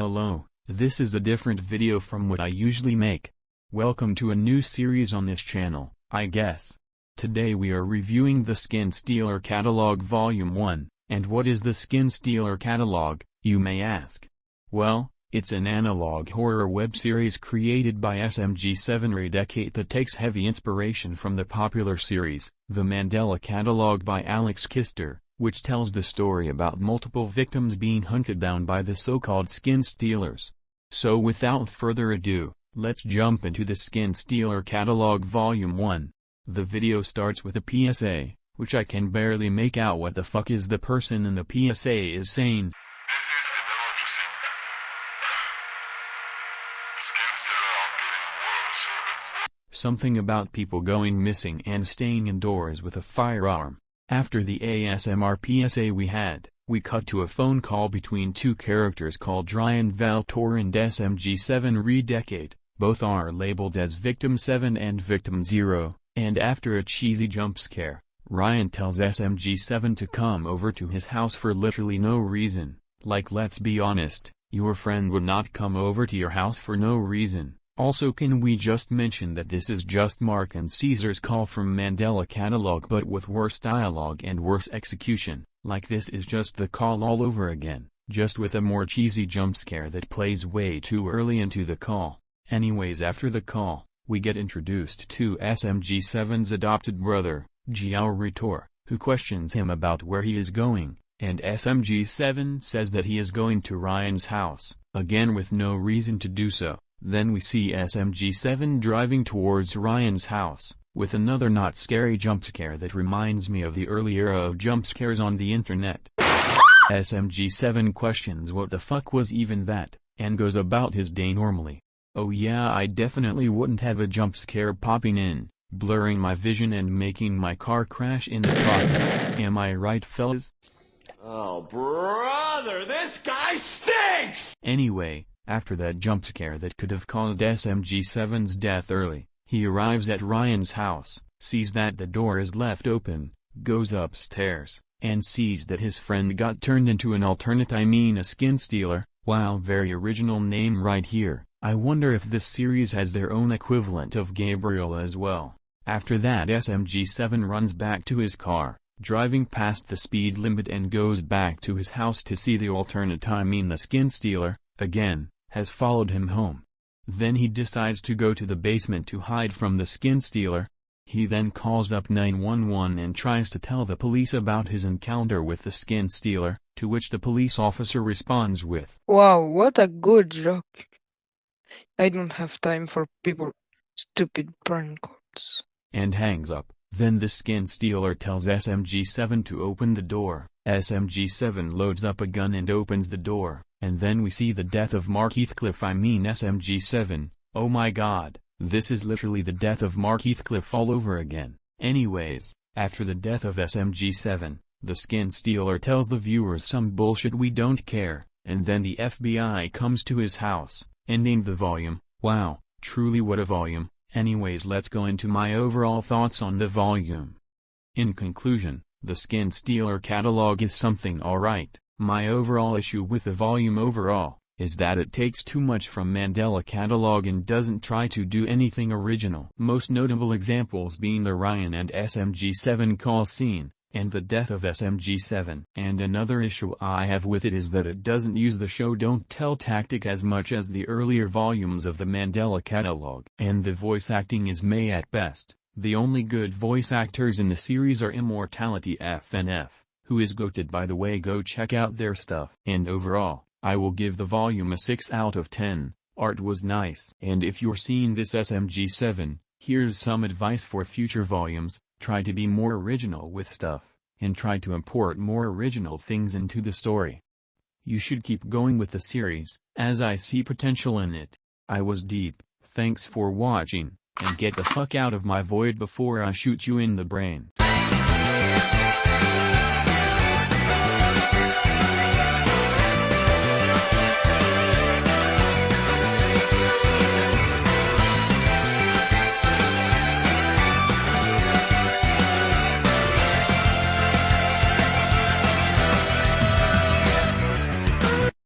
Hello, this is a different video from what I usually make. Welcome to a new series on this channel, I guess. Today we are reviewing the Skin Stealer Catalogue Volume 1, and what is the Skin Stealer Catalogue, you may ask? Well, it's an analog horror web series created by SMG7 Eradicate that takes heavy inspiration from the popular series, The Mandela Catalogue by Alex Kister, which tells the story about multiple victims being hunted down by the so-called skin stealers. So without further ado, let's jump into the Skin Stealer Catalogue Volume 1. The video starts with a PSA, which I can barely make out what the fuck is the person in the PSA is saying. This is an emergency. Skin Stealer are getting worse and worse. Something about people going missing and staying indoors with a firearm. After the ASMR PSA we cut to a phone call between two characters called Ryan Valtor and SMG7 Eradicate. Both are labeled as Victim 7 and Victim 0, and after a cheesy jump scare, Ryan tells SMG7 to come over to his house for literally no reason. Like, let's be honest, your friend would not come over to your house for no reason. Also, can we just mention that this is just Mark and Caesar's call from Mandela Catalogue but with worse dialogue and worse execution. Like, this is just the call all over again, just with a more cheesy jump scare that plays way too early into the call. Anyways, after the call, we get introduced to SMG7's adopted brother, Ritor, who questions him about where he is going, and SMG7 says that he is going to Ryan's house, again with no reason to do so. Then we see SMG7 driving towards Ryan's house, with another not scary jump scare that reminds me of the early era of jump scares on the internet. SMG7 questions what the fuck was even that, and goes about his day normally. Oh yeah, I definitely wouldn't have a jump scare popping in, blurring my vision and making my car crash in the process. Am I right, fellas? Oh brother, this guy stinks! Anyway, after that jump scare that could have caused SMG7's death early, he arrives at Ryan's house, sees that the door is left open, goes upstairs, and sees that his friend got turned into an a skin stealer. Wow, very original name right here. I wonder if this series has their own equivalent of Gabriel as well. After that, SMG7 runs back to his car, driving past the speed limit, and goes back to his house to see the skin stealer, again, has followed him home. Then he decides to go to the basement to hide from the skin stealer. He then calls up 911 and tries to tell the police about his encounter with the skin stealer, to which the police officer responds with, "Wow, what a good joke. I don't have time for people stupid prank calls," and hangs up. Then the skin stealer tells SMG7 to open the door. SMG7 loads up a gun and opens the door, and then we see the death of SMG7. Oh my god, this is literally the death of Mark Heathcliff all over again. Anyways, after the death of SMG7, the skin stealer tells the viewers some bullshit we don't care, and then the FBI comes to his house, ending the volume. Wow, truly what a volume. Anyways, let's go into my overall thoughts on the volume. In conclusion, the Skin Stealer Catalogue is something alright. My overall issue with the volume overall, is that it takes too much from Mandela Catalogue and doesn't try to do anything original. Most notable examples being the Ryan and SMG7 call scene, and the death of SMG7. And another issue I have with it is that it doesn't use the show don't tell tactic as much as the earlier volumes of the Mandela Catalogue. And the voice acting is meh at best. The only good voice actors in the series are Immortality FNF, who is goated by the way, go check out their stuff. And overall, I will give the volume a 6 out of 10, art was nice. And if you're seeing this SMG7, here's some advice for future volumes, try to be more original with stuff, and try to import more original things into the story. You should keep going with the series, as I see potential in it. I was Deeb, thanks for watching, and get the fuck out of my void before I shoot you in the brain.